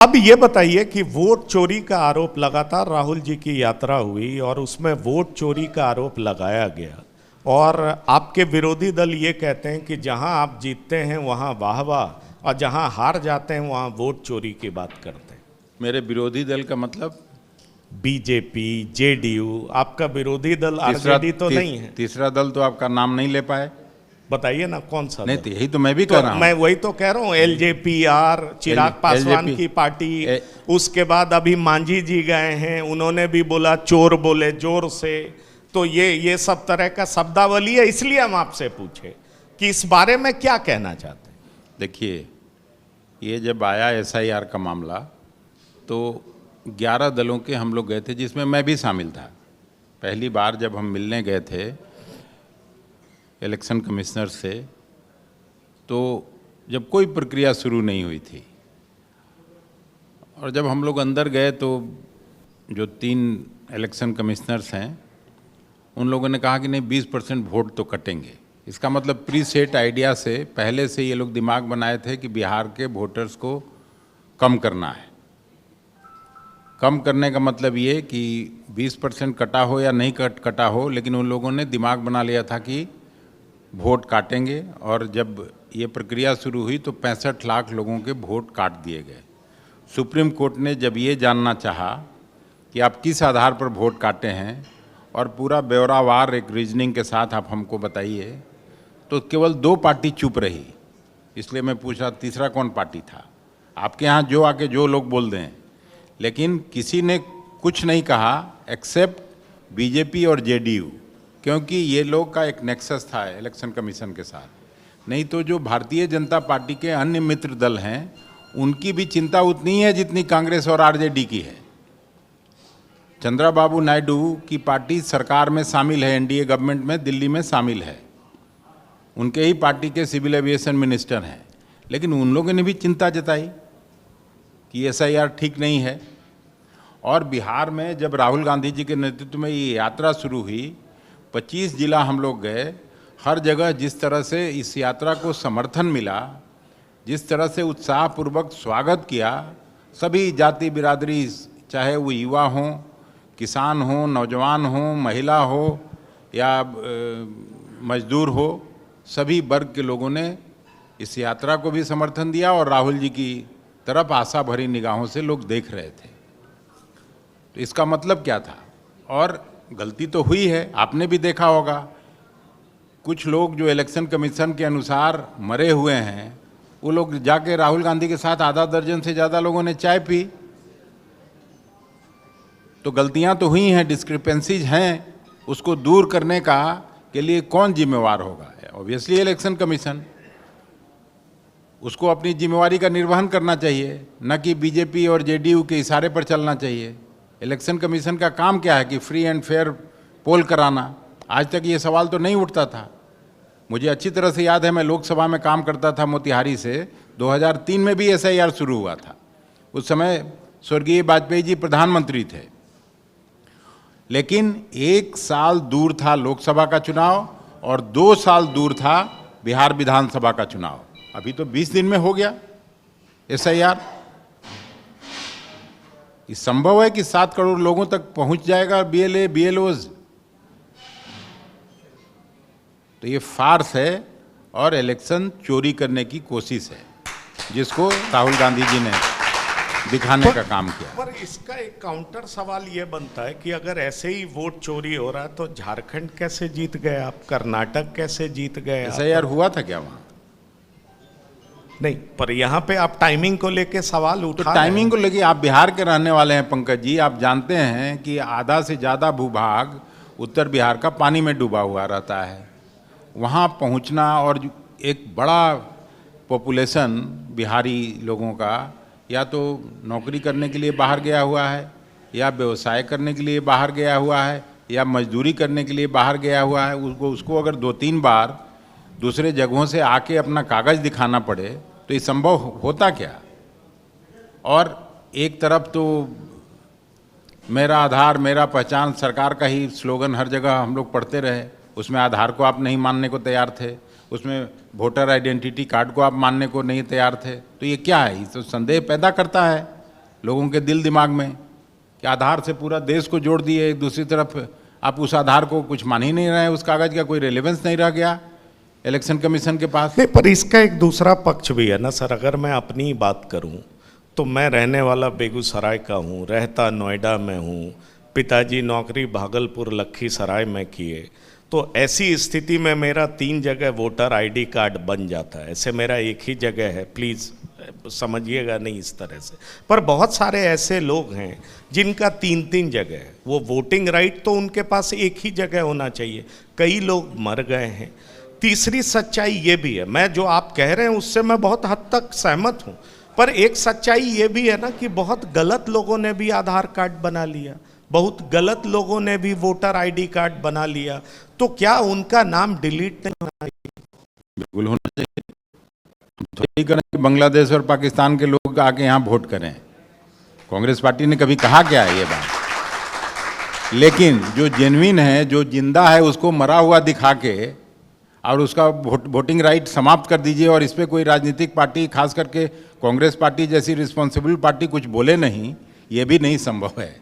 अब ये बताइए कि वोट चोरी का आरोप लगातार राहुल जी की यात्रा हुई और उसमें वोट चोरी का आरोप लगाया गया और आपके विरोधी दल ये कहते हैं कि जहां आप जीतते हैं वहां वाह वाह और जहां हार जाते हैं वहां वोट चोरी की बात करते हैं। मेरे विरोधी दल का मतलब बीजेपी, जेडीयू, आपका विरोधी दल आरजेडी तो नहीं है? तीसरा दल तो आपका नाम नहीं ले पाए। बताइए ना कौन सा नहीं दल? तो यही तो मैं भी कह रहा हूं। मैं वही तो कह रहा हूँ, एलजेपीआर, चिराग पासवान की पार्टी। उसके बाद अभी मांझी जी गए हैं, उन्होंने भी बोला चोर बोले जोर से। तो ये सब तरह का शब्दावली है, इसलिए हम आपसे पूछे कि इस बारे में क्या कहना चाहते हैं। देखिए, ये जब आया एसआईआर का मामला तो 11 दलों के हम लोग गए थे, जिसमें मैं भी शामिल था। पहली बार जब हम मिलने गए थे इलेक्शन कमिश्नर से, तो जब कोई प्रक्रिया शुरू नहीं हुई थी, और जब हम लोग अंदर गए तो जो 3 इलेक्शन कमिश्नर्स हैं उन लोगों ने कहा कि नहीं 20% वोट तो कटेंगे। इसका मतलब प्री सेट आइडिया से पहले से ये लोग दिमाग बनाए थे कि बिहार के वोटर्स को कम करना है। कम करने का मतलब ये कि 20% कटा हो या नहीं कटा हो, लेकिन उन लोगों ने दिमाग बना लिया था कि वोट काटेंगे। और जब ये प्रक्रिया शुरू हुई तो 65 लाख लोगों के वोट काट दिए गए। सुप्रीम कोर्ट ने जब ये जानना चाहा कि आप किस आधार पर वोट काटे हैं और पूरा ब्यौरावार एक रीजनिंग के साथ आप हमको बताइए, तो केवल 2 पार्टी चुप रही। इसलिए मैं पूछा तीसरा कौन पार्टी था। आपके यहाँ जो आके जो लोग बोल दें, लेकिन किसी ने कुछ नहीं कहा एक्सेप्ट बीजेपी और जेडीयू, क्योंकि ये लोग का एक नेक्सस था इलेक्शन कमीशन के साथ। नहीं तो जो भारतीय जनता पार्टी के अन्य मित्र दल हैं उनकी भी चिंता उतनी है जितनी कांग्रेस और आरजेडी की है। चंद्रबाबू नायडू की पार्टी सरकार में शामिल है, एनडीए गवर्नमेंट में दिल्ली में शामिल है, उनके ही पार्टी के सिविल एविएशन मिनिस्टर हैं। लेकिन उन लोगों ने भी चिंता जताई कि एसआईआर ठीक नहीं है। और बिहार में जब राहुल गांधी जी के नेतृत्व में ये यात्रा शुरू हुई, 25 जिला हम लोग गए, हर जगह जिस तरह से इस यात्रा को समर्थन मिला, जिस तरह से उत्साहपूर्वक स्वागत किया, सभी जाति बिरादरी, चाहे वो युवा हों, किसान हों, नौजवान हों, महिला हो या मजदूर हो, सभी वर्ग के लोगों ने इस यात्रा को भी समर्थन दिया और राहुल जी की तरफ आशा भरी निगाहों से लोग देख रहे थे। तो इसका मतलब क्या था? और गलती तो हुई है, आपने भी देखा होगा, कुछ लोग जो इलेक्शन कमीशन के अनुसार मरे हुए हैं, वो लोग जाके राहुल गांधी के साथ आधा दर्जन से ज़्यादा लोगों ने चाय पी। तो गलतियां तो हुई हैं, डिस्क्रिपेंसीज हैं, उसको दूर करने का के लिए कौन जिम्मेवार होगा? Obviously election commission. उसको अपनी जिम्मेवारी का निर्वहन करना चाहिए, न कि बीजेपी और जेडीयू के इशारे पर चलना चाहिए। इलेक्शन कमीशन का काम क्या है कि फ्री एंड फेयर पोल कराना। आज तक ये सवाल तो नहीं उठता था। मुझे अच्छी तरह से याद है, मैं लोकसभा में काम करता था मोतिहारी से, 2003 में भी एसआईआर शुरू हुआ था। उस समय स्वर्गीय वाजपेयी जी प्रधानमंत्री थे। लेकिन 1 साल दूर था लोकसभा का चुनाव और 2 साल दूर था बिहार विधानसभा का चुनाव। अभी तो 20 दिन में हो गया एसआईआर। ये संभव है कि 7 करोड़ लोगों तक पहुंच जाएगा बीएलए बीएलओज? तो ये फार्स है और इलेक्शन चोरी करने की कोशिश है, जिसको राहुल गांधी जी ने दिखाने का काम किया। पर इसका एक काउंटर सवाल ये बनता है कि अगर ऐसे ही वोट चोरी हो रहा है तो झारखंड कैसे जीत गए आप? कर्नाटक कैसे जीत गए? एसआईआर हुआ था क्या वहां? नहीं, पर यहाँ पे आप टाइमिंग को लेके सवाल उठा। तो टाइमिंग को लेके, आप बिहार के रहने वाले हैं पंकज जी, आप जानते हैं कि आधा से ज़्यादा भूभाग उत्तर बिहार का पानी में डूबा हुआ रहता है। वहाँ पहुँचना, और एक बड़ा पॉपुलेशन बिहारी लोगों का या तो नौकरी करने के लिए बाहर गया हुआ है, या व्यवसाय करने के लिए बाहर गया हुआ है, या मजदूरी करने के लिए बाहर गया हुआ है। उसको अगर 2-3 बार दूसरे जगहों से आके अपना कागज़ दिखाना पड़े तो ये संभव होता क्या? और एक तरफ तो मेरा आधार मेरा पहचान सरकार का ही स्लोगन हर जगह हम लोग पढ़ते रहे, उसमें आधार को आप नहीं मानने को तैयार थे, उसमें वोटर आइडेंटिटी कार्ड को आप मानने को नहीं तैयार थे। तो ये क्या है? ये तो संदेह पैदा करता है लोगों के दिल दिमाग में कि आधार से पूरा देश को जोड़ दिए, दूसरी तरफ आप उस आधार को कुछ मान ही नहीं रहे, उस कागज़ का कोई रेलेवेंस नहीं रह गया इलेक्शन कमीशन के पास। नहीं, पर इसका एक दूसरा पक्ष भी है ना सर। अगर मैं अपनी ही बात करूं तो मैं रहने वाला बेगूसराय का हूं, रहता नोएडा में हूं, पिताजी नौकरी भागलपुर लखीसराय में किए, तो ऐसी स्थिति में मेरा 3 जगह वोटर आईडी कार्ड बन जाता है। ऐसे मेरा एक ही जगह है, प्लीज़ समझिएगा नहीं इस तरह से। पर बहुत सारे ऐसे लोग हैं जिनका 3-3 जगह है। वो वोटिंग राइट तो उनके पास एक ही जगह होना चाहिए, कई लोग मर गए हैं। तीसरी सच्चाई ये भी है, मैं जो आप कह रहे हैं उससे मैं बहुत हद तक सहमत हूँ, पर एक सच्चाई ये भी है ना कि बहुत गलत लोगों ने भी आधार कार्ड बना लिया, बहुत गलत लोगों ने भी वोटर आईडी कार्ड बना लिया, तो क्या उनका नाम डिलीट नहीं होना चाहिए? बिल्कुल होना चाहिए। तो यही करें कि बांग्लादेश और पाकिस्तान के लोग आके यहाँ वोट करें। कांग्रेस पार्टी ने कभी कहा क्या है ये बात? लेकिन जो जेन्युइन है, जो जिंदा है, उसको मरा हुआ दिखा के और उसका वोटिंग राइट समाप्त कर दीजिए, और इस पर कोई राजनीतिक पार्टी, खास करके कांग्रेस पार्टी जैसी रिस्पॉन्सिबल पार्टी कुछ बोले नहीं, ये भी नहीं संभव है।